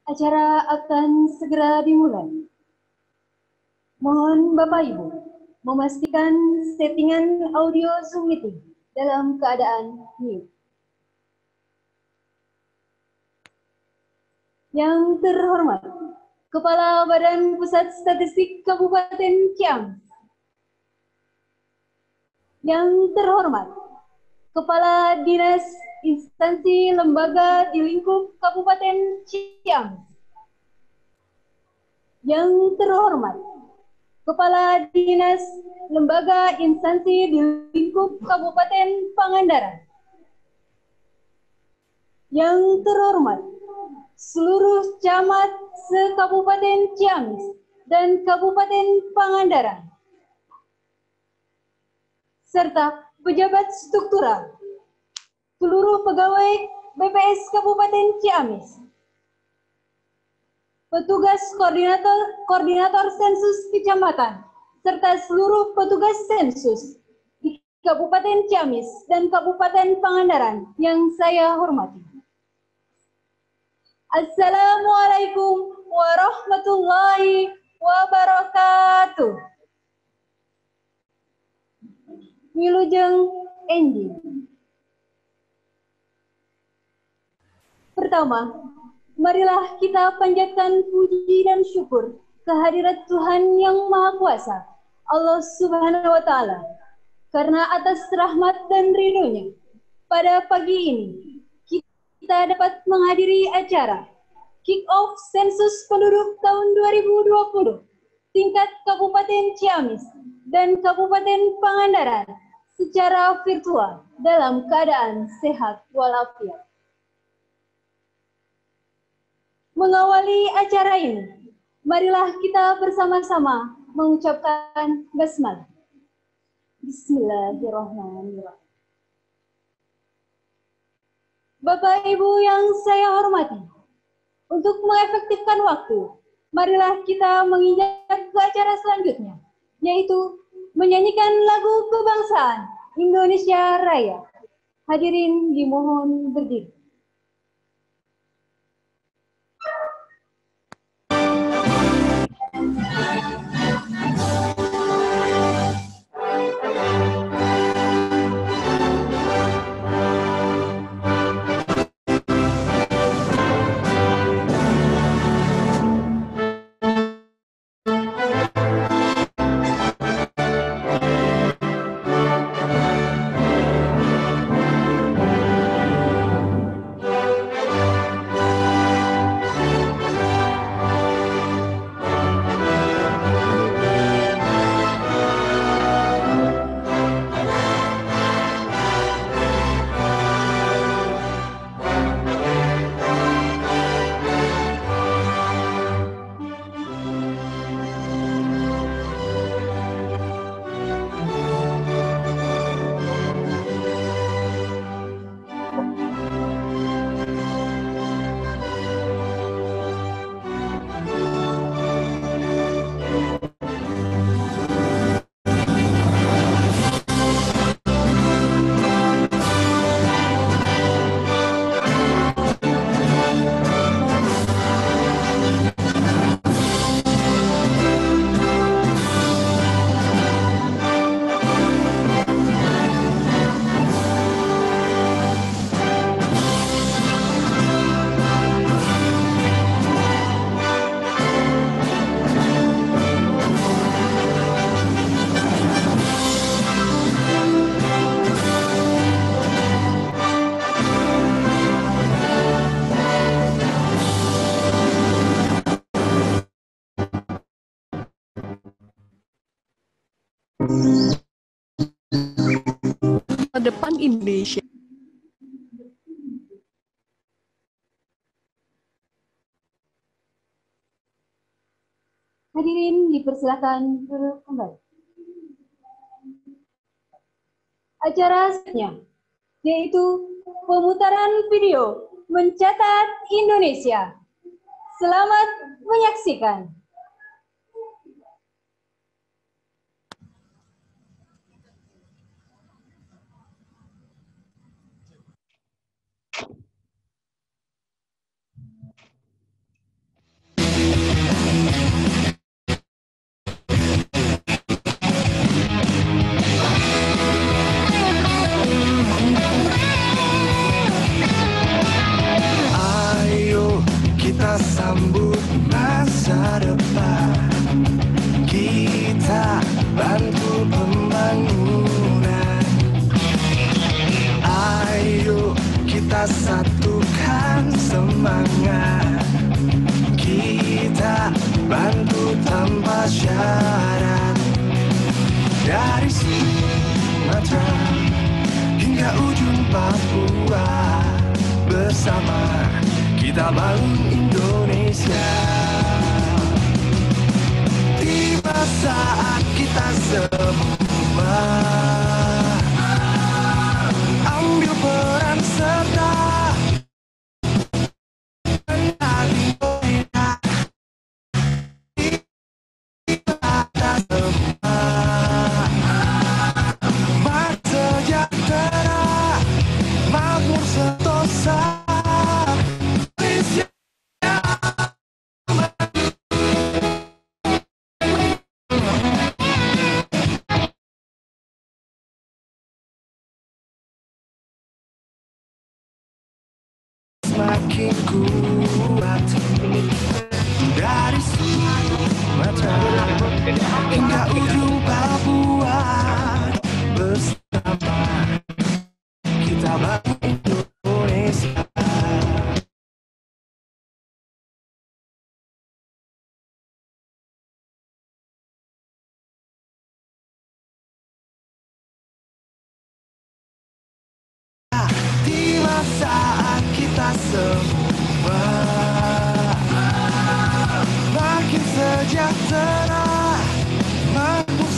Acara akan segera dimulai. Mohon Bapak Ibu memastikan settingan audio Zoom meeting dalam keadaan mute. Yang terhormat, Kepala Badan Pusat Statistik Kabupaten Ciamis. Yang terhormat, Kepala Dinas Instansi Lembaga di lingkup Kabupaten Ciamis. Yang terhormat, Kepala Dinas Lembaga Instansi di lingkup Kabupaten Pangandaran. Yang terhormat, seluruh camat se-Kabupaten Ciamis dan Kabupaten Pangandaran, serta pejabat struktural, seluruh pegawai BPS Kabupaten Ciamis, petugas koordinator sensus kecamatan, serta seluruh petugas sensus di Kabupaten Ciamis dan Kabupaten Pangandaran yang saya hormati. Assalamualaikum warahmatullahi wabarakatuh. Wilujeng Enji. Pertama, marilah kita panjatkan puji dan syukur kehadirat Tuhan Yang Maha Kuasa, Allah Subhanahu wa Ta'ala, karena atas rahmat dan ridho-Nya pada pagi ini kita dapat menghadiri acara Kick-Off Sensus Penduduk tahun 2020 tingkat Kabupaten Ciamis dan Kabupaten Pangandaran secara virtual dalam keadaan sehat walafiat. Mengawali acara ini, marilah kita bersama-sama mengucapkan basmalah. Bismillahirrahmanirrahim. Bapak Ibu yang saya hormati, untuk mengefektifkan waktu, marilah kita menginjak ke acara selanjutnya, yaitu menyanyikan lagu kebangsaan Indonesia Raya. Hadirin dimohon berdiri. Depan Indonesia. Hadirin dipersilakan duduk kembali. Acara selanjutnya yaitu pemutaran video Mencatat Indonesia. Selamat menyaksikan. satukan semangat, kita bantu tanpa syarat. Dari Sumatera hingga ujung Papua, bersama kita bangun Indonesia. Tiba saat kita semua ambil peran serta menjadi Indonesia. Kita semua sejahtera, makmur sentosa. Semakin kuat dari Sumatera hingga ujung Papua, bersama kita bangun Indonesia. Tiba saat kita semua makin sejahtera, makmur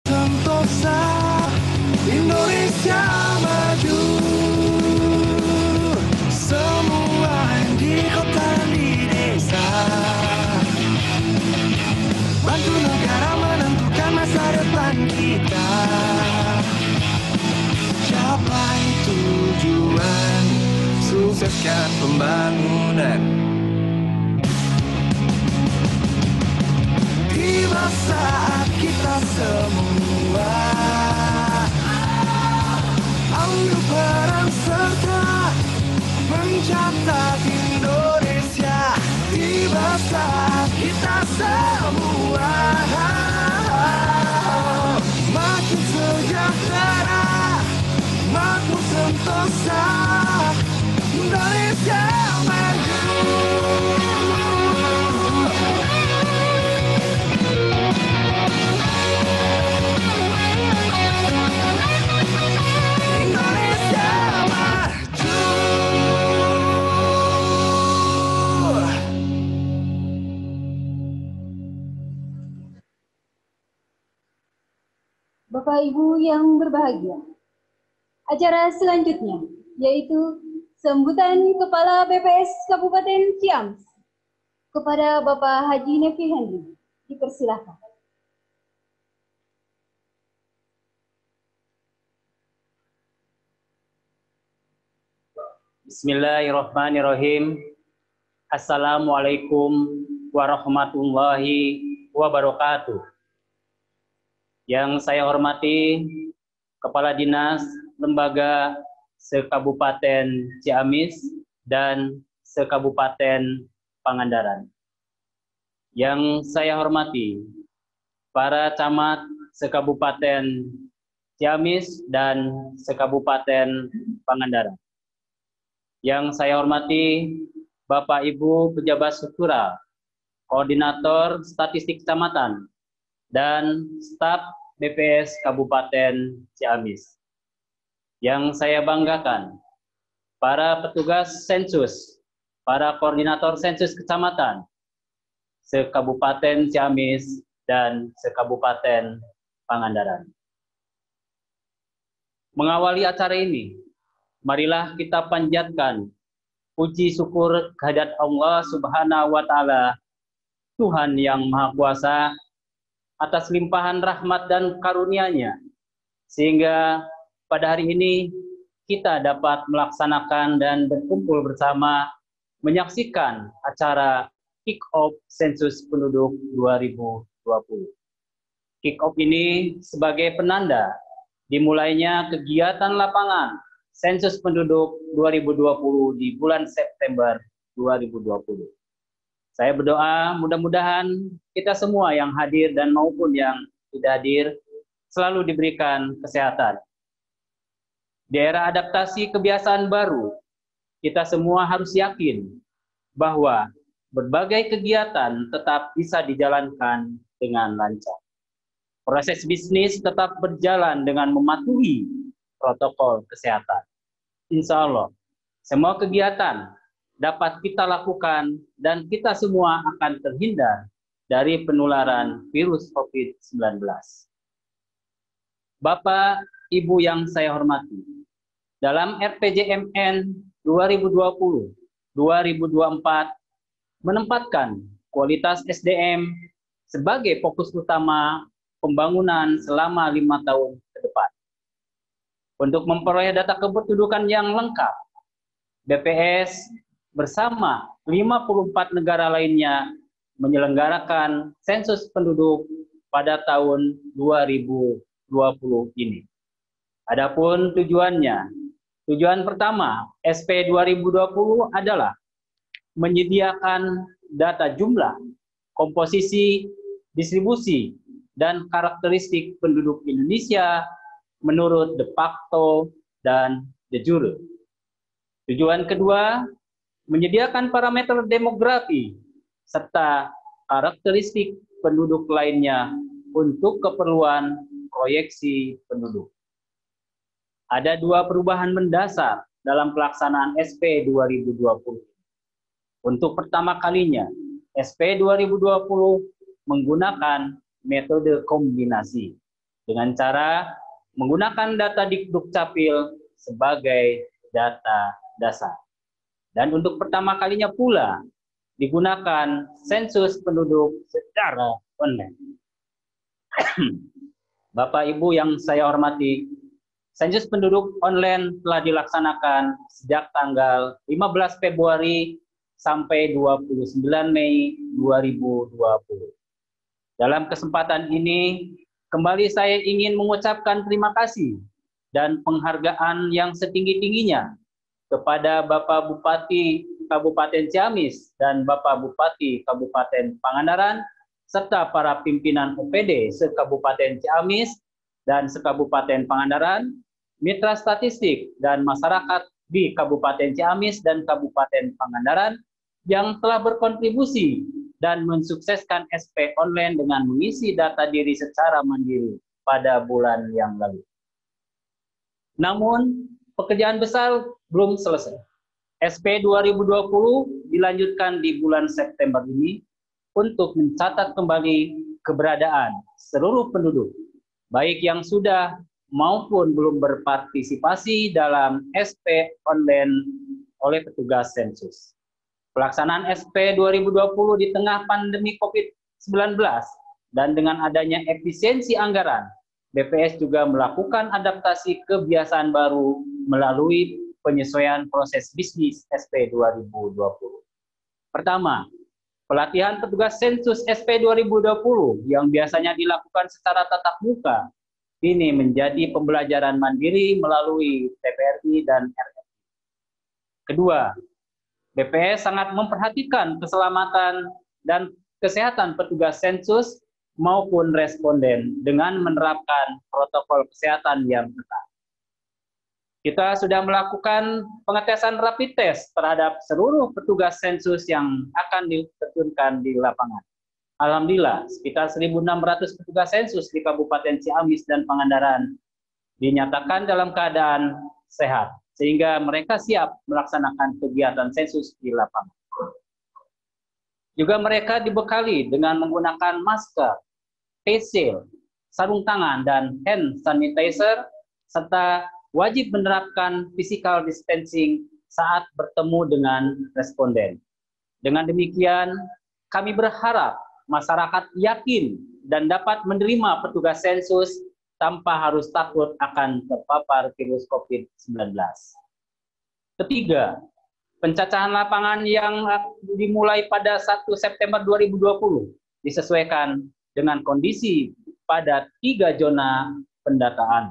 sentosa, Indonesia maju. Semua yang di kota dan di desa bantu negara menentukan masa depan kita. Capai tujuan, sukseskan pembangunan. Tiba saat kita semua ambil peran serta mencatat Indonesia. Tiba saat kita semua makin sejahtera, makmur sentosa, Indonesia maju. Indonesia maju. Bapak Ibu yang berbahagia, acara selanjutnya yaitu sambutan Kepala BPS Kabupaten Ciamis kepada Bapak Haji Nevi Henry. Dipersilakan. Bismillahirrahmanirrahim. Assalamualaikum warahmatullahi wabarakatuh. Yang saya hormati Kepala Dinas Lembaga se-Kabupaten Ciamis dan se-Kabupaten Pangandaran. Yang saya hormati para camat se-Kabupaten Ciamis dan se-Kabupaten Pangandaran. Yang saya hormati Bapak Ibu pejabat struktural, koordinator statistik kecamatan, dan staf BPS Kabupaten Ciamis. Yang saya banggakan, para petugas sensus, para koordinator sensus kecamatan, se-Kabupaten Ciamis dan se-Kabupaten Pangandaran. Mengawali acara ini, marilah kita panjatkan puji syukur kehadirat Allah Subhanahu wa Ta'ala, Tuhan yang Maha Kuasa, atas limpahan rahmat dan karunia-Nya, sehingga pada hari ini kita dapat melaksanakan dan berkumpul bersama menyaksikan acara Kick-Off Sensus Penduduk 2020. Kick-Off ini sebagai penanda dimulainya kegiatan lapangan Sensus Penduduk 2020 di bulan September 2020. Saya berdoa mudah-mudahan kita semua yang hadir dan maupun yang tidak hadir selalu diberikan kesehatan. Di era adaptasi kebiasaan baru, kita semua harus yakin bahwa berbagai kegiatan tetap bisa dijalankan dengan lancar. Proses bisnis tetap berjalan dengan mematuhi protokol kesehatan. Insya Allah, semua kegiatan dapat kita lakukan dan kita semua akan terhindar dari penularan virus COVID-19. Bapak, Ibu yang saya hormati, dalam RPJMN 2020-2024 menempatkan kualitas SDM sebagai fokus utama pembangunan selama 5 tahun ke depan. Untuk memperoleh data kependudukan yang lengkap, BPS bersama 54 negara lainnya menyelenggarakan sensus penduduk pada tahun 2020 ini. Adapun tujuan pertama SP 2020 adalah menyediakan data jumlah, komposisi, distribusi, dan karakteristik penduduk Indonesia menurut de facto dan de jure. Tujuan kedua, menyediakan parameter demografi serta karakteristik penduduk lainnya untuk keperluan proyeksi penduduk. Ada 2 perubahan mendasar dalam pelaksanaan SP 2020. Untuk pertama kalinya, SP 2020 menggunakan metode kombinasi dengan cara menggunakan data Dukcapil sebagai data dasar. Dan untuk pertama kalinya pula digunakan sensus penduduk secara online. Bapak Ibu yang saya hormati, sensus penduduk online telah dilaksanakan sejak tanggal 15 Februari sampai 29 Mei 2020. Dalam kesempatan ini, kembali saya ingin mengucapkan terima kasih dan penghargaan yang setinggi-tingginya kepada Bapak Bupati Kabupaten Ciamis dan Bapak Bupati Kabupaten Pangandaran, serta para pimpinan OPD se-Kabupaten Ciamis dan se-Kabupaten Pangandaran, mitra statistik dan masyarakat di Kabupaten Ciamis dan Kabupaten Pangandaran yang telah berkontribusi dan mensukseskan SP online dengan mengisi data diri secara mandiri pada bulan yang lalu. Namun, pekerjaan besar belum selesai. SP 2020 dilanjutkan di bulan September ini untuk mencatat kembali keberadaan seluruh penduduk, baik yang sudah maupun belum berpartisipasi dalam SP online oleh petugas sensus. Pelaksanaan SP 2020 di tengah pandemi COVID-19 dan dengan adanya efisiensi anggaran, BPS juga melakukan adaptasi kebiasaan baru melalui penyesuaian proses bisnis SP 2020. Pertama, pelatihan petugas sensus SP 2020 yang biasanya dilakukan secara tatap muka, ini menjadi pembelajaran mandiri melalui TPRI dan RRI. Kedua, BPS sangat memperhatikan keselamatan dan kesehatan petugas sensus maupun responden dengan menerapkan protokol kesehatan yang ketat. Kita sudah melakukan pengetesan rapid test terhadap seluruh petugas sensus yang akan diterjunkan di lapangan. Alhamdulillah, sekitar 1.600 petugas sensus di Kabupaten Ciamis dan Pangandaran dinyatakan dalam keadaan sehat, sehingga mereka siap melaksanakan kegiatan sensus di lapangan. Juga mereka dibekali dengan menggunakan masker, face shield, sarung tangan, dan hand sanitizer, serta wajib menerapkan physical distancing saat bertemu dengan responden. Dengan demikian, kami berharap masyarakat yakin dan dapat menerima petugas sensus tanpa harus takut akan terpapar virus COVID-19. Ketiga, pencacahan lapangan yang dimulai pada 1 September 2020 disesuaikan dengan kondisi pada 3 zona pendataan.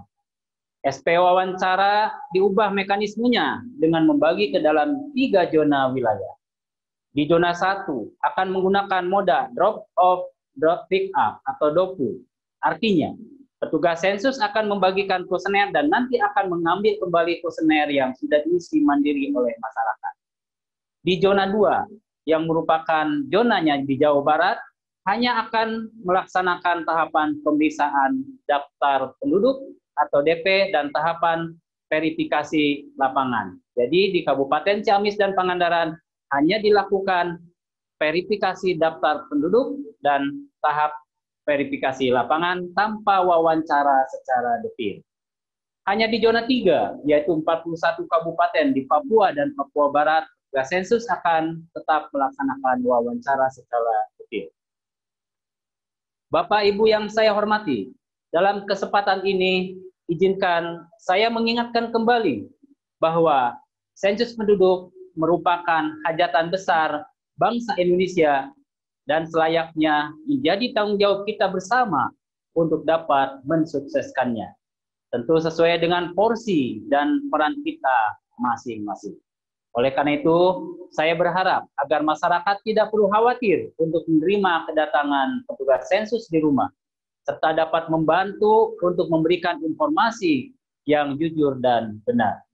SP wawancara diubah mekanismenya dengan membagi ke dalam 3 zona wilayah. Di zona 1 akan menggunakan moda drop off, drop pick up atau DOPU. Artinya, Petugas sensus akan membagikan kuesioner dan nanti akan mengambil kembali kuesioner yang sudah diisi mandiri oleh masyarakat. Di zona 2, yang merupakan zonanya di Jawa Barat, hanya akan melaksanakan tahapan pemeriksaan daftar penduduk atau DP dan tahapan verifikasi lapangan. Jadi di Kabupaten Ciamis dan Pangandaran hanya dilakukan verifikasi daftar penduduk dan tahap verifikasi lapangan tanpa wawancara secara detail. Hanya di zona 3, yaitu 41 kabupaten di Papua dan Papua Barat, petugas sensus akan tetap melaksanakan wawancara secara detail. Bapak Ibu yang saya hormati, dalam kesempatan ini izinkan saya mengingatkan kembali bahwa sensus penduduk merupakan hajatan besar bangsa Indonesia dan selayaknya menjadi tanggung jawab kita bersama untuk dapat mensukseskannya. Tentu sesuai dengan porsi dan peran kita masing-masing. Oleh karena itu, saya berharap agar masyarakat tidak perlu khawatir untuk menerima kedatangan petugas sensus di rumah, serta dapat membantu untuk memberikan informasi yang jujur dan benar.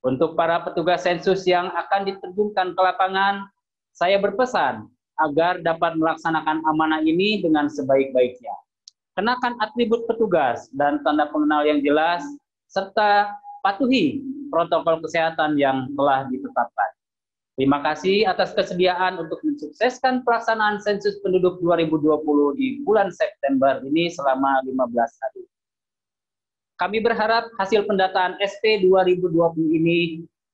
Untuk para petugas sensus yang akan diterjunkan ke lapangan, saya berpesan agar dapat melaksanakan amanah ini dengan sebaik-baiknya. Kenakan atribut petugas dan tanda pengenal yang jelas, serta patuhi protokol kesehatan yang telah ditetapkan. Terima kasih atas kesediaan untuk mensukseskan pelaksanaan sensus penduduk 2020 di bulan September ini selama 15 hari. Kami berharap hasil pendataan SP 2020 ini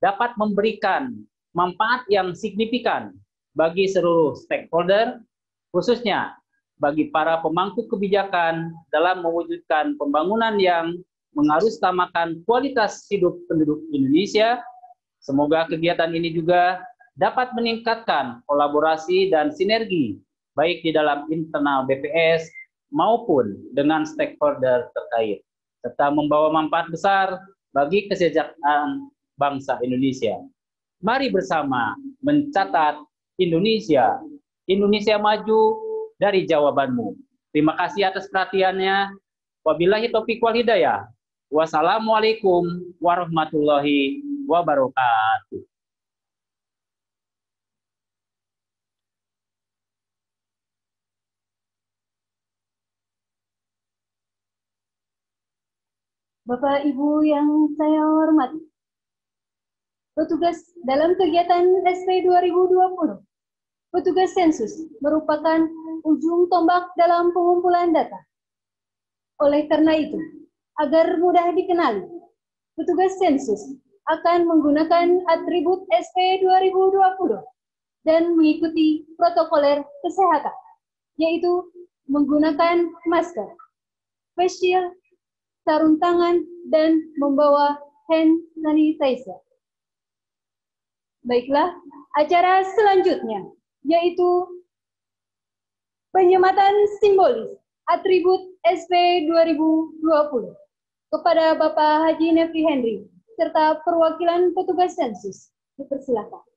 dapat memberikan manfaat yang signifikan bagi seluruh stakeholder, khususnya bagi para pemangku kebijakan dalam mewujudkan pembangunan yang mengarusutamakan kualitas hidup penduduk Indonesia. Semoga kegiatan ini juga dapat meningkatkan kolaborasi dan sinergi, baik di dalam internal BPS maupun dengan stakeholder terkait, serta membawa manfaat besar bagi kesejahteraan bangsa Indonesia. Mari bersama mencatat Indonesia maju dari jawabanmu. Terima kasih atas perhatiannya. Wabillahi taufiq wal hidayah. Wassalamualaikum warahmatullahi wabarakatuh. Bapak Ibu yang saya hormati, petugas dalam kegiatan SP 2020, petugas sensus merupakan ujung tombak dalam pengumpulan data. Oleh karena itu, agar mudah dikenali, petugas sensus akan menggunakan atribut SP 2020 dan mengikuti protokoler kesehatan, yaitu menggunakan masker, face shield, sarung tangan, dan membawa hand sanitizer. Baiklah, acara selanjutnya yaitu penyematan simbolis atribut SP 2020 kepada Bapak Haji Nefri Henry serta perwakilan petugas sensus. Dipersilakan.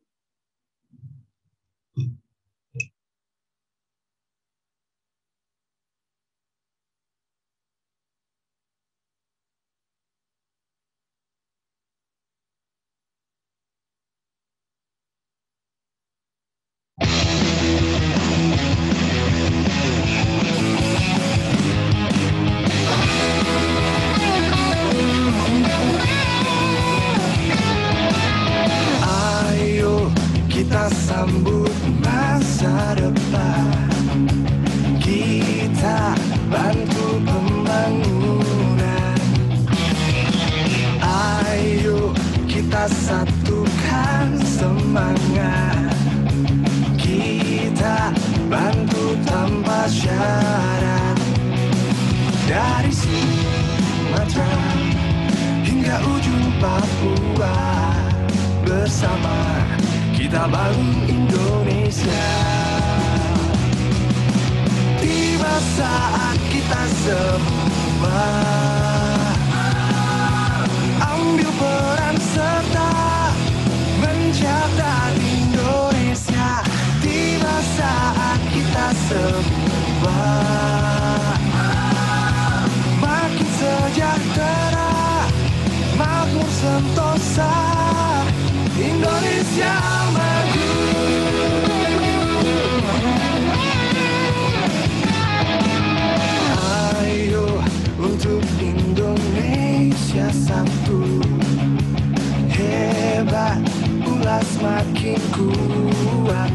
Sambut masa depan, kita bantu pembangunan. Ayo kita satukan semangat, kita bantu tanpa syarat. Dari Sumatera hingga ujung Papua, bersama kita bangun Indonesia. Tiba saat kita semua ambil peran serta mencatat Indonesia. Tiba saat kita semua Indonesia maju. Ayo untuk Indonesia satu, hebat pula semakin kuat.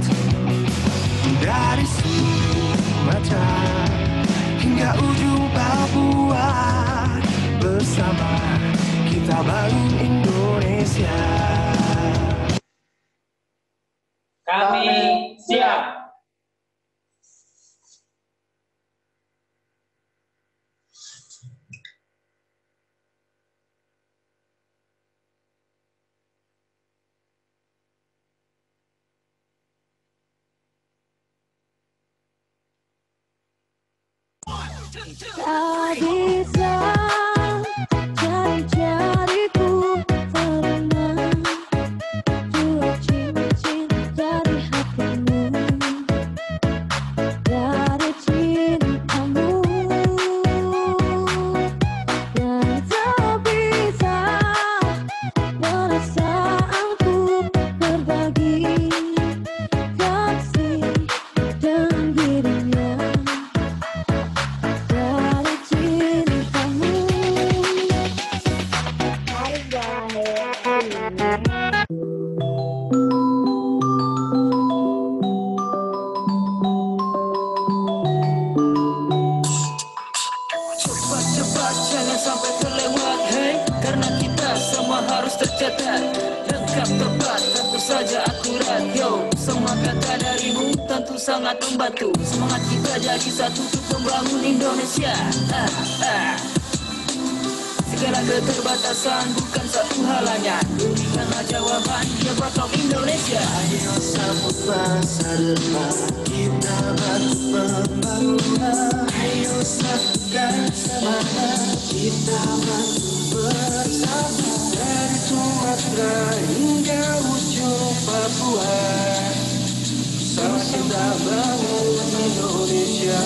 Dari Sumatera hingga ujung Papua, bersama kita bangun Indonesia. Kami siap. Tak bisa jari-jariku terenang, jua cincin dari hatimu, dari cintamu, dan tak bisa perasaanku berbagi kasih dengan dirinya. Cepat-cepat jangan sampai terlewat, hey, karena kita semua harus tercatat. Lengkap tepat, tentu saja akurat, yo. Semua kata darimu tentu sangat membantu. Semangat kita jadi satu untuk membangun Indonesia. Segala keterbatasan bukan satu halangan. Berikanlah jawaban, dia bakal Indonesia. Ayo sambut masa depan, kita bantu pembangunan. Ayo satukan semangat, kita bantu bersama. Dari Sumatera hingga ujung Papua, bersama kita bangun Indonesia.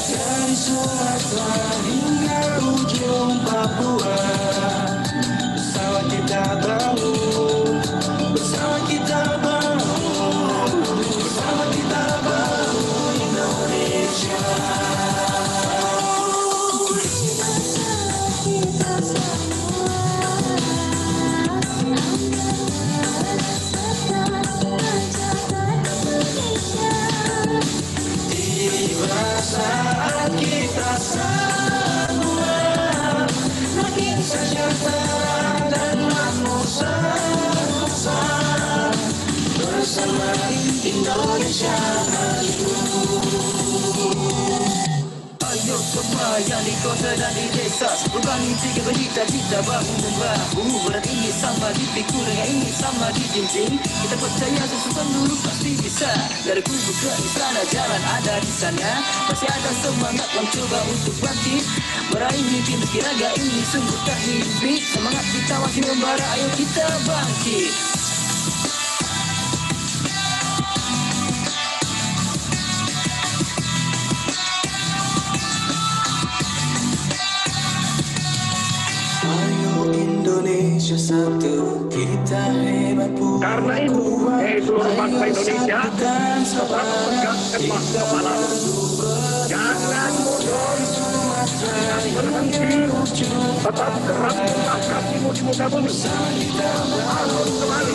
Dari Sumatera hingga ujung Papua, bersama kita bangun, bersama kita bangun, bersama kita bangun Indonesia. Saat kita semua makin sejahtera dan makmur bersama, bersama Indonesia maju. Ayo semua yang di kota dan di desa, bukan mimpi ke cita-cita bahu membahu. Berat ini sama dipikul dengan ini sama dijinjing. Kita percaya sesuatu dulu pasti bisa. Dari kubu ke istana jalan ada di sana. Masih ada semangat yang coba untuk bangkit, meraih mimpi meski raga ini sungguh tak mimpi. Semangat kita masih membara, ayo kita bangkit. Ayo Indonesia satu, kita hebat pula. Karena itu, seluruh bangsa Indonesia tetap pegang emas kepala. Jangan mundur, jangan berhenti, tetap keras mengangkat kakimu di muka bumi. Bangun kembali,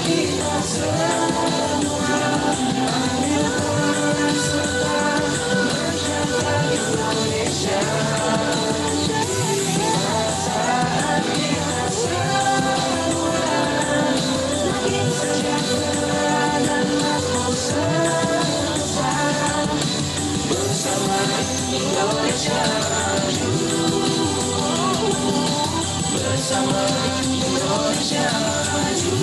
kita semua ambil peran serta menjaga Indonesia. Saat kita semua makin sejahtera dan makmur bersama Indonesia maju, bersama Indonesia maju.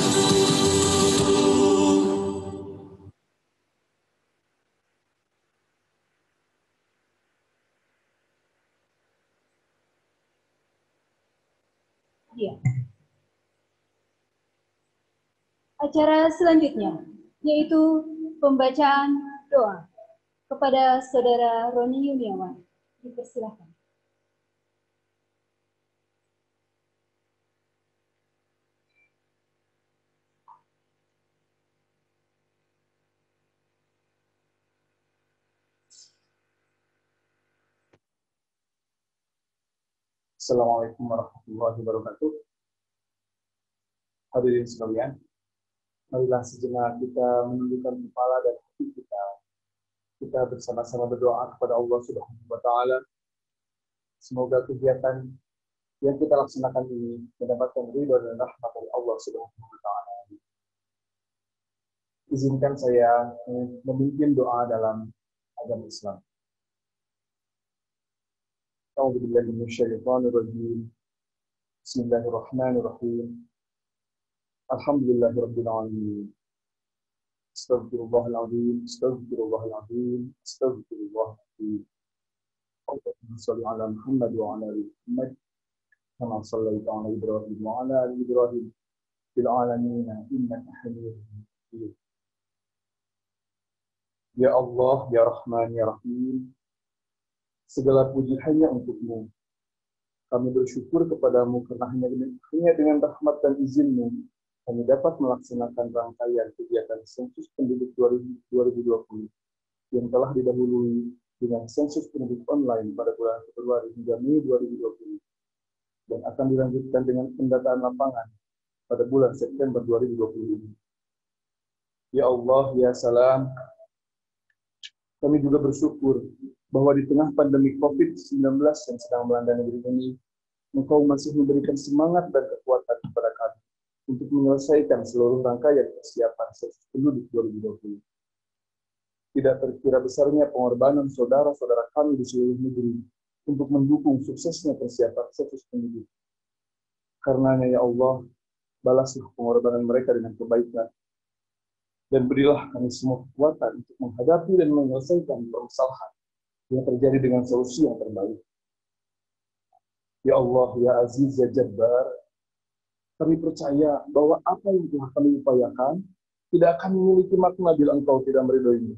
Iya. Acara selanjutnya yaitu pembacaan doa kepada Saudara Roni Yuniawan. Dipersilakan. Assalamualaikum warahmatullahi wabarakatuh. Hadirin sekalian, marilah sejenak kita menundukkan kepala dan hati kita. Kita bersama-sama berdoa kepada Allah Subhanahu wa Ta'ala. Semoga kegiatan yang kita laksanakan ini mendapatkan ridho dan rahmat dari Allah Subhanahu wa Ta'ala. Izinkan saya memimpin doa dalam agama Islam. A'udzubillahi minasyaitonir rajim. Bismillahirrahmanirrahim. Alhamdulillahirabbil alamin. Astaghfirullahaladzim, astaghfirullahaladzim, astaghfirullahaladzim. Allahumma shalli ala Muhammad wa ala ali Muhammad kama shallaita ala Ibrahim wa ala ali Ibrahim fil alamin innaka Hamidum Majid. Ya Allah, ya Rahman, ya Rahim, segala puji hanya untuk-Mu. Kami bersyukur kepadamu karena hanya dengan rahmat dan izin-Mu kami dapat melaksanakan rangkaian kegiatan sensus penduduk 2020 yang telah didahului dengan sensus penduduk online pada bulan Februari hingga Mei 2020 dan akan dilanjutkan dengan pendataan lapangan pada bulan September 2020 ini. Ya Allah, ya Salam, kami juga bersyukur bahwa di tengah pandemi COVID-19 yang sedang melanda negeri ini, Engkau masih memberikan semangat dan kekuatan kepada kami untuk menyelesaikan seluruh rangkaian persiapan sensus penduduk 2020. Tidak terkira besarnya pengorbanan saudara-saudara kami di seluruh negeri untuk mendukung suksesnya persiapan sensus penduduk. Karenanya ya Allah, balaslah pengorbanan mereka dengan kebaikan, dan berilah kami semua kekuatan untuk menghadapi dan menyelesaikan permasalahan yang terjadi dengan solusi yang terbaik. Ya Allah, ya Aziz, ya Jabbar, kami percaya bahwa apa yang telah kami upayakan tidak akan memiliki makna bila Engkau tidak meridhoinya.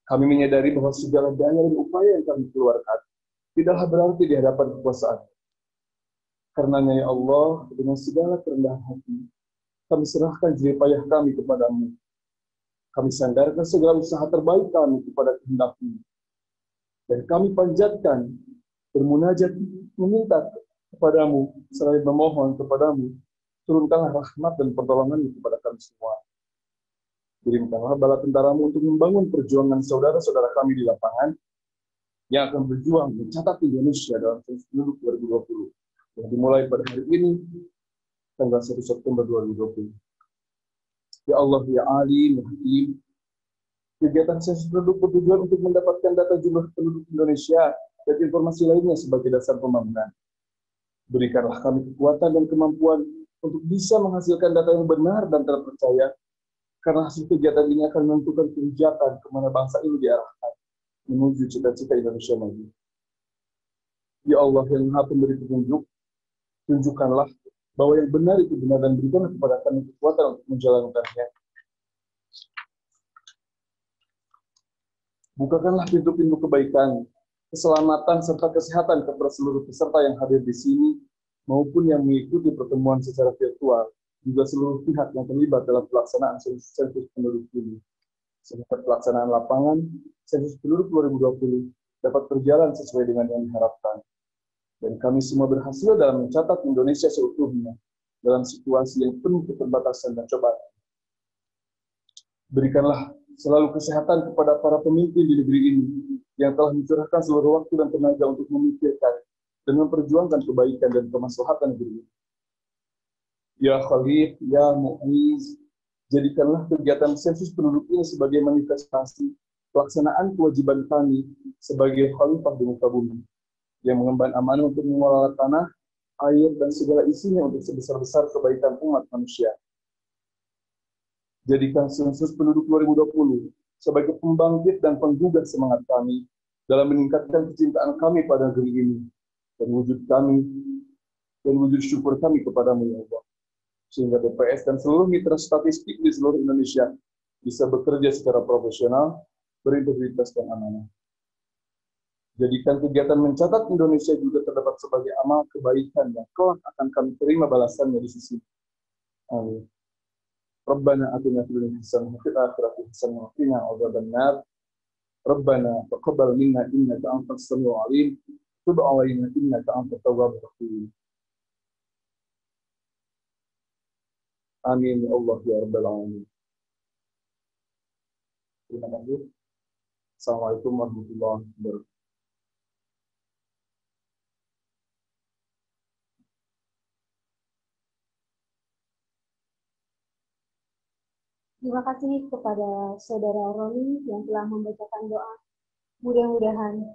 Kami menyadari bahwa segala daya dan upaya yang kami keluarkan tidaklah berarti di hadapan kekuasaan. Karenanya ya Allah, dengan segala kerendahan hati, kami serahkan jerih payah kami kepadamu. Kami sandarkan segala usaha terbaik kami kepada kehendak-Mu. Dan kami panjatkan, bermunajat, meminta kepadamu, selain memohon kepadamu, turunkanlah rahmat dan pertolongan-Mu kepada kami semua. Kirimkanlah bala tentaramu untuk membangun perjuangan saudara-saudara kami di lapangan yang akan berjuang mencatat Indonesia dalam sensus penduduk 2020 yang dimulai pada hari ini, tanggal 1 September 2020. Ya Allah, ya Alim, ya Hakim, kegiatan sensus penduduk bertujuan untuk mendapatkan data jumlah penduduk Indonesia dan informasi lainnya sebagai dasar pembangunan. Berikanlah kami kekuatan dan kemampuan untuk bisa menghasilkan data yang benar dan terpercaya, karena hasil kegiatan ini akan menentukan kebijakan kemana bangsa ini diarahkan menuju cita-cita Indonesia maju. Ya Allah yang Maha Pemberi petunjuk, tunjukkanlah bahwa yang benar itu benar dan berikanlah kepada kami kekuatan untuk menjalankannya. Bukakanlah pintu-pintu kebaikan, keselamatan, serta kesehatan kepada seluruh peserta yang hadir di sini, maupun yang mengikuti pertemuan secara virtual, juga seluruh pihak yang terlibat dalam pelaksanaan sensus penduduk ini. Sehingga pelaksanaan lapangan sensus penduduk 2020 dapat berjalan sesuai dengan yang diharapkan. Dan kami semua berhasil dalam mencatat Indonesia seutuhnya dalam situasi yang penuh keterbatasan dan cobaan. Berikanlah selalu kesehatan kepada para pemimpin di negeri ini yang telah mencurahkan seluruh waktu dan tenaga untuk memikirkan dan memperjuangkan kebaikan dan kemaslahatan negeri ini. Ya Khalid, ya Mu'iz, jadikanlah kegiatan sensus penduduk ini sebagai manifestasi pelaksanaan kewajiban kami sebagai khalifah di muka bumi yang mengemban amanah untuk mengelola tanah, air, dan segala isinya untuk sebesar-besar kebaikan umat manusia. Jadikan sensus penduduk 2020 sebagai pembangkit dan penggugah semangat kami dalam meningkatkan kecintaan kami pada negeri ini dan wujud kami dan wujud syukur kami kepadamu ya Allah. Sehingga BPS dan seluruh mitra statistik di seluruh Indonesia bisa bekerja secara profesional, berintegritas dan amanah. Jadikan kegiatan mencatat Indonesia juga terdapat sebagai amal kebaikan yang kelak akan kami terima balasannya di sisi. Amin. Rabbana atina fid dunya hasanah wa fil akhirati hasanah wa qina adzabannar. Rabbana taqabbal minna innaka antas samiul alim. Tub 'alaina innaka antat tawwabur rahim. Amin ya Allah ya rabbal alamin. Terima kasih. Assalamualaikum warahmatullahi wabarakatuh. Terima kasih kepada Saudara Roni yang telah membacakan doa. Mudah-mudahan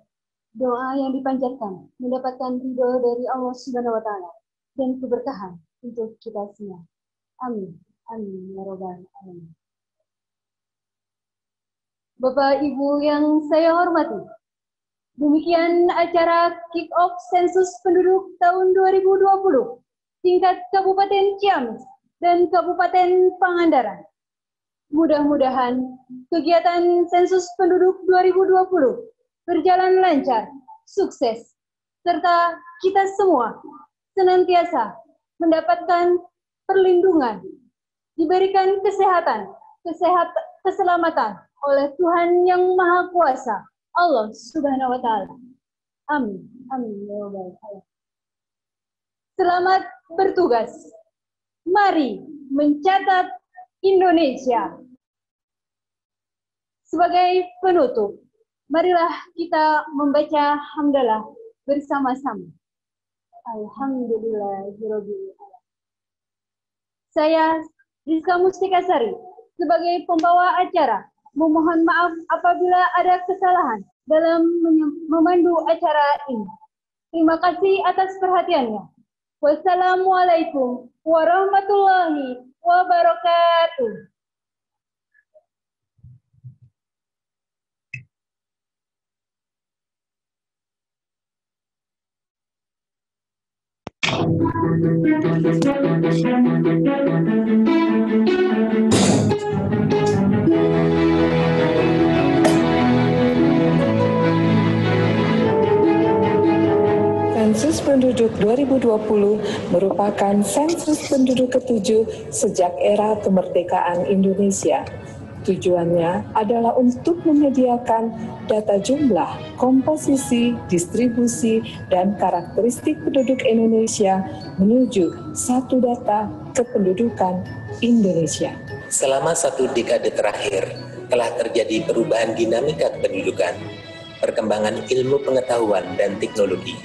doa yang dipanjatkan mendapatkan ridho dari Allah Subhanahu wa Ta'ala dan keberkahan untuk kita semua. Amin. Amin. Ya Rabbal Alamin. Bapak Ibu yang saya hormati, demikian acara kick-off sensus penduduk tahun 2020 tingkat Kabupaten Ciamis dan Kabupaten Pangandaran. Mudah-mudahan kegiatan sensus penduduk 2020 berjalan lancar, sukses, serta kita semua senantiasa mendapatkan perlindungan, diberikan keselamatan oleh Tuhan Yang Maha Kuasa, Allah Subhanahu wa Ta'ala. Amin. Amin. Ya Rabbal Alamin. Selamat bertugas. Mari mencatat Indonesia. Sebagai penutup, marilah kita membaca hamdalah bersama-sama. Alhamdulillahirabbil alamin. Saya Rizka Mustikasari sebagai pembawa acara memohon maaf apabila ada kesalahan dalam memandu acara ini. Terima kasih atas perhatiannya. Wassalamualaikum warahmatullahi wabarakatuh. Sensus penduduk 2020 merupakan sensus penduduk ke-7 sejak era kemerdekaan Indonesia. Tujuannya adalah untuk menyediakan data jumlah, komposisi, distribusi, dan karakteristik penduduk Indonesia menuju satu data kependudukan Indonesia. Selama 1 dekade terakhir, telah terjadi perubahan dinamika kependudukan, perkembangan ilmu pengetahuan dan teknologi.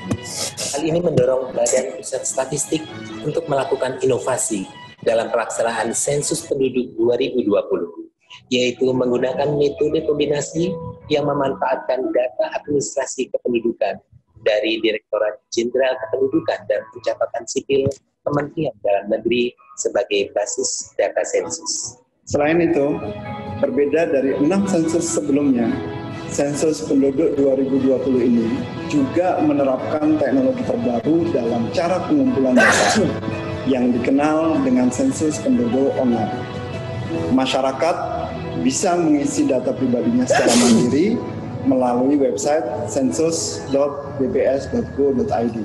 Hal ini mendorong Badan Pusat Statistik untuk melakukan inovasi dalam pelaksanaan sensus penduduk 2020, yaitu menggunakan metode kombinasi yang memanfaatkan data administrasi kependudukan dari Direktorat Jenderal Kependudukan dan Pencatatan Sipil Kementerian Dalam Negeri sebagai basis data sensus. Selain itu, berbeda dari 6 sensus sebelumnya, sensus penduduk 2020 ini juga menerapkan teknologi terbaru dalam cara pengumpulan data yang dikenal dengan sensus penduduk online. Masyarakat bisa mengisi data pribadinya secara mandiri melalui website sensus.bps.go.id.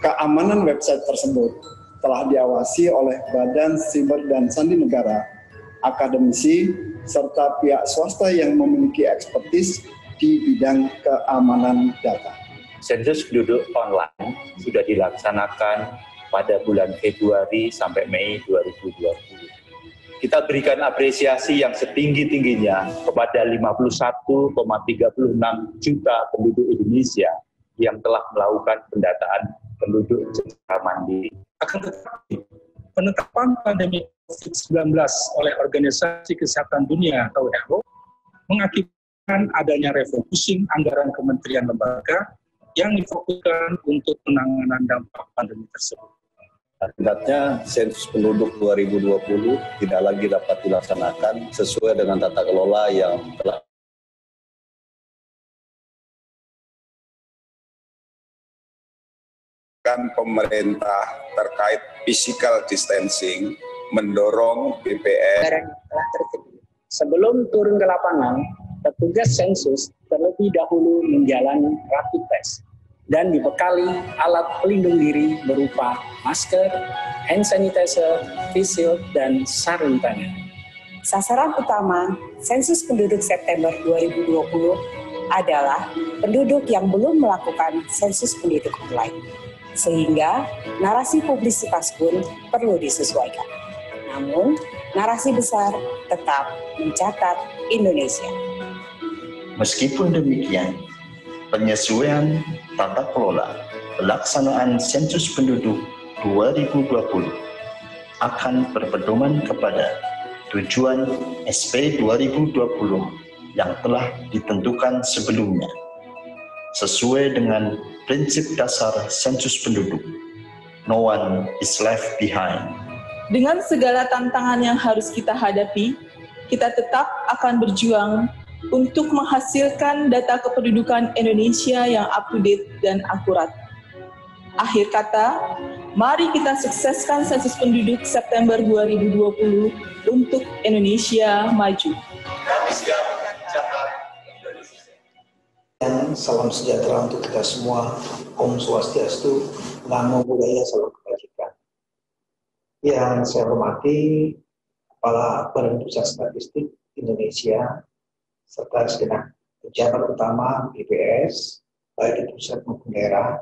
Keamanan website tersebut telah diawasi oleh Badan Siber dan Sandi Negara, akademisi, serta pihak swasta yang memiliki ekspertis di bidang keamanan data. Sensus penduduk online sudah dilaksanakan pada bulan Februari sampai Mei 2020. Kita berikan apresiasi yang setinggi-tingginya kepada 51,36 juta penduduk Indonesia yang telah melakukan pendataan penduduk secara mandiri. Akan tetapi, penetapan pandemi COVID-19 oleh Organisasi Kesehatan Dunia atau WHO mengakibatkan adanya refocusing anggaran kementerian lembaga yang difokuskan untuk penanganan dampak pandemi tersebut. Akibatnya sensus penduduk 2020 tidak lagi dapat dilaksanakan sesuai dengan tata kelola yang telah kebijakan pemerintah terkait physical distancing mendorong BPS. Sebelum turun ke lapangan, petugas sensus terlebih dahulu menjalani rapid test dan dibekali alat pelindung diri berupa masker, hand sanitizer, face shield, dan sarung tangan. Sasaran utama sensus penduduk September 2020 adalah penduduk yang belum melakukan sensus penduduk online, sehingga narasi publisitas pun perlu disesuaikan. Namun, narasi besar tetap mencatat Indonesia. Meskipun demikian, penyesuaian tata kelola pelaksanaan sensus penduduk 2020 akan berpedoman kepada tujuan SP 2020 yang telah ditentukan sebelumnya, sesuai dengan prinsip dasar sensus penduduk, no one is left behind. Dengan segala tantangan yang harus kita hadapi, kita tetap akan berjuang untuk menghasilkan data kependudukan Indonesia yang up-to-date dan akurat. Akhir kata, mari kita sukseskan sensus penduduk September 2020 untuk Indonesia maju. Salam sejahtera untuk kita semua. Om Swastiastu, Namo Buddhaya, salam kebajikan. Yang saya hormati Kepala Badan Pusat Statistik Indonesia serta segenap pejabat utama BPS, baik di pusat maupun daerah,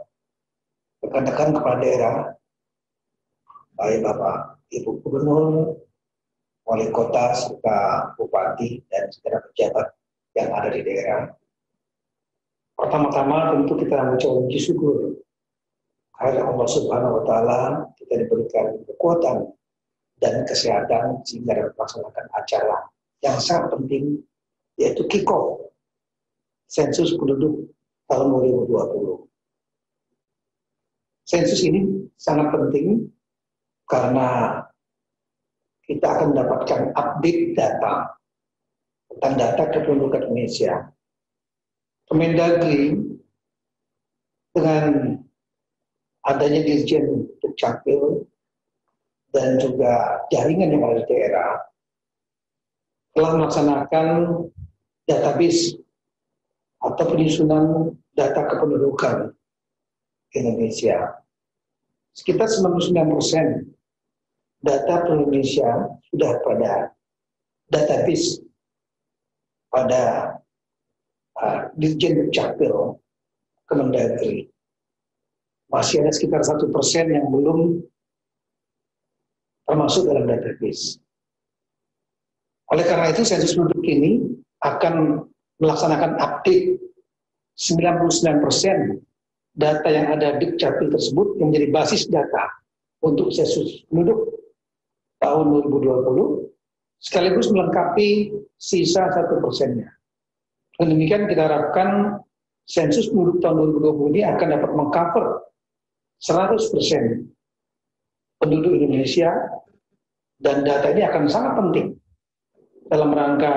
rekan-rekan kepala daerah, baik Bapak Ibu Gubernur, Wali Kota, serta Bupati, dan segenap pejabat yang ada di daerah. Pertama-tama tentu kita mengucapkan puji syukur karena Allah Subhanahu wa Ta'ala kita diberikan kekuatan dan kesehatan sehingga dapat melaksanakan acara yang sangat penting, yaitu kick-off sensus penduduk tahun 2020. Sensus ini sangat penting karena kita akan mendapatkan update data tentang data kependudukan Indonesia. Kemendagri dengan adanya Dirjen Dukcapil dan juga jaringan yang ada di daerah telah melaksanakan database atau penyusunan data kependudukan Indonesia. Sekitar 99% data Indonesia sudah pada database pada Dirjen Dukcapil Kemendagri. Masih ada sekitar 1% yang belum termasuk dalam database. Oleh karena itu, sensus penduduk ini akan melaksanakan update 99% data yang ada di Dukcapil tersebut yang menjadi basis data untuk sensus penduduk tahun 2020, sekaligus melengkapi sisa 1%-nya. Dan demikian kita harapkan sensus penduduk tahun 2020 ini akan dapat mengcover 100% penduduk Indonesia, dan data ini akan sangat penting dalam rangka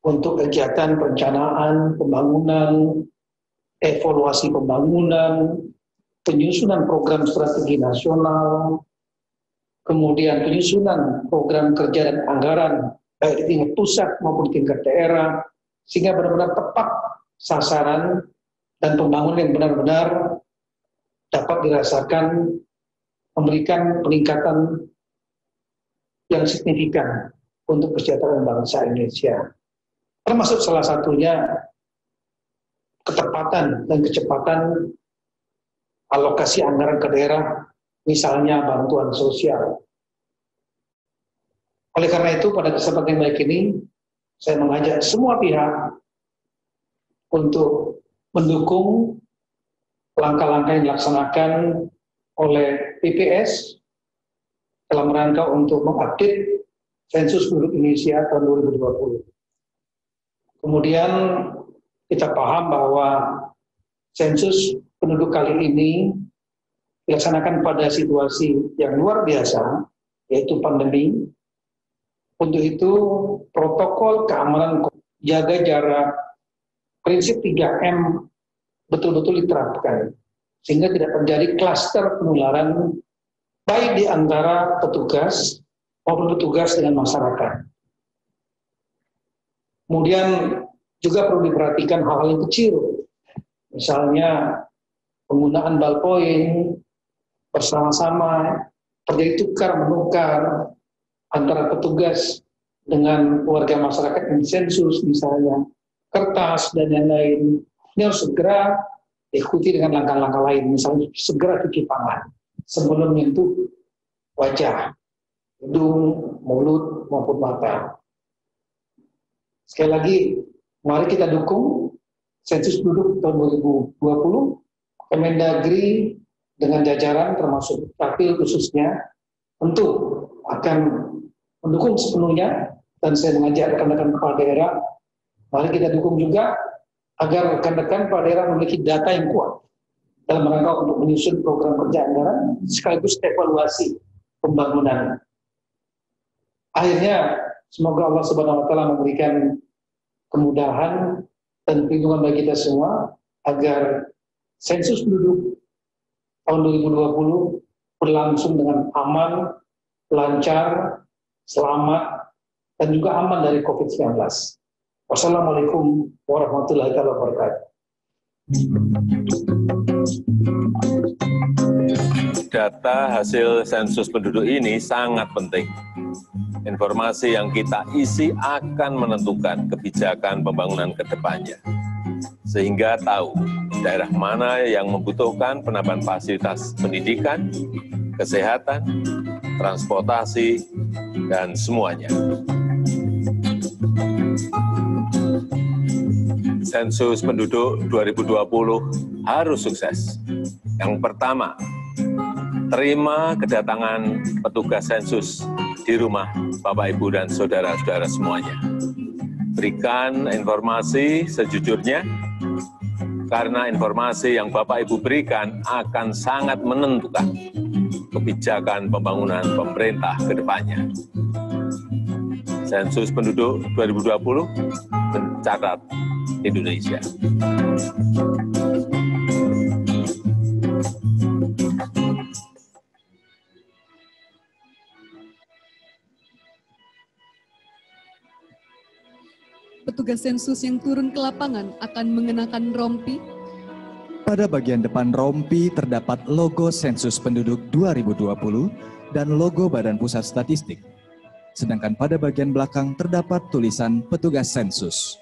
untuk kegiatan perencanaan, pembangunan, evaluasi pembangunan, penyusunan program strategi nasional, kemudian penyusunan program kerja dan anggaran baik di tingkat pusat maupun di tingkat daerah, sehingga benar-benar tepat sasaran dan pembangunan yang benar-benar dapat dirasakan memberikan peningkatan yang signifikan untuk kesejahteraan bangsa Indonesia. Termasuk salah satunya ketepatan dan kecepatan alokasi anggaran ke daerah, misalnya bantuan sosial. Oleh karena itu, pada kesempatan yang baik ini, saya mengajak semua pihak untuk mendukung langkah-langkah yang dilaksanakan oleh BPS dalam rangka untuk mengupdate sensus penduduk Indonesia tahun 2020. Kemudian kita paham bahwa sensus penduduk kali ini dilaksanakan pada situasi yang luar biasa, yaitu pandemi. Untuk itu, protokol keamanan, jaga jarak, prinsip 3M betul-betul diterapkan. sehingga tidak terjadi klaster penularan baik di antara petugas maupun petugas dengan masyarakat. Kemudian juga perlu diperhatikan hal-hal yang kecil, misalnya penggunaan ballpoint bersama-sama, terjadi tukar-menukar antara petugas dengan warga masyarakat yang sensus, misalnya kertas dan lain-lain. Ini harus segera diikuti dengan langkah-langkah lain, misalnya segera cuci tangan sebelum menyentuh wajah, hidung, mulut, maupun mata. Sekali lagi, mari kita dukung sensus penduduk tahun 2020, Kemendagri dengan jajaran termasuk Dapil khususnya tentu akan mendukung sepenuhnya, dan saya mengajak rekan-rekan kepala daerah, mari kita dukung juga agar rekan-rekan kepala daerah memiliki data yang kuat dalam rangka untuk menyusun program kerja anggaran sekaligus evaluasi pembangunan. Akhirnya semoga Allah Subhanahu wa taala memberikan kemudahan dan perlindungan bagi kita semua agar sensus penduduk tahun 2020 berlangsung dengan aman, lancar, selamat, dan juga aman dari COVID-19. Wassalamualaikum warahmatullahi wabarakatuh. Data hasil sensus penduduk ini sangat penting. Informasi yang kita isi akan menentukan kebijakan pembangunan ke depannya. Sehingga tahu daerah mana yang membutuhkan penambahan fasilitas pendidikan, kesehatan, transportasi, dan semuanya. Sensus penduduk 2020 harus sukses. Yang pertama, terima kedatangan petugas sensus di rumah Bapak, Ibu, dan saudara-saudara semuanya. Berikan informasi sejujurnya, karena informasi yang Bapak, Ibu berikan akan sangat menentukan kebijakan pembangunan pemerintah ke depannya. Sensus penduduk 2020 mencatat Indonesia. Petugas sensus yang turun ke lapangan akan mengenakan rompi. Pada bagian depan rompi terdapat logo Sensus Penduduk 2020 dan logo Badan Pusat Statistik. Sedangkan pada bagian belakang terdapat tulisan petugas sensus.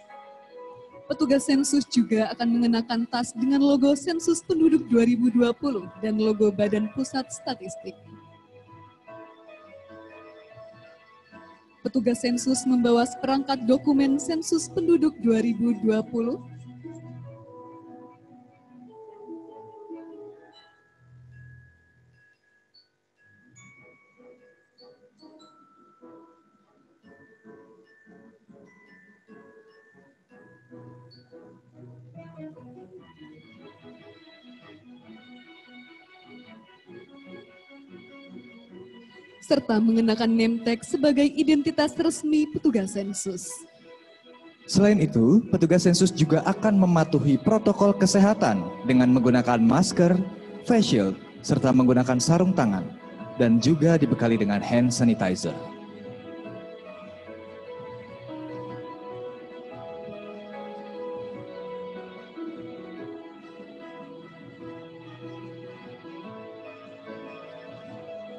Petugas sensus juga akan mengenakan tas dengan logo Sensus Penduduk 2020 dan logo Badan Pusat Statistik. Petugas sensus membawa seperangkat dokumen Sensus Penduduk 2020, serta mengenakan name tag sebagai identitas resmi petugas sensus. Selain itu, petugas sensus juga akan mematuhi protokol kesehatan dengan menggunakan masker, face shield, serta menggunakan sarung tangan, dan juga dibekali dengan hand sanitizer.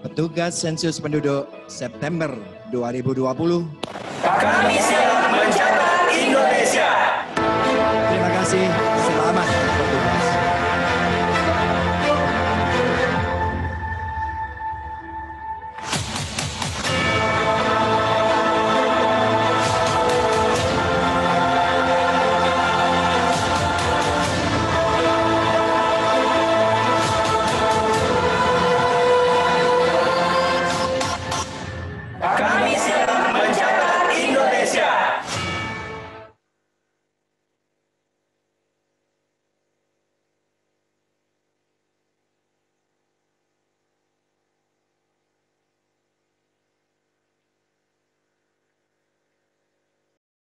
Petugas Sensus Penduduk September 2020. Kami siap menjadi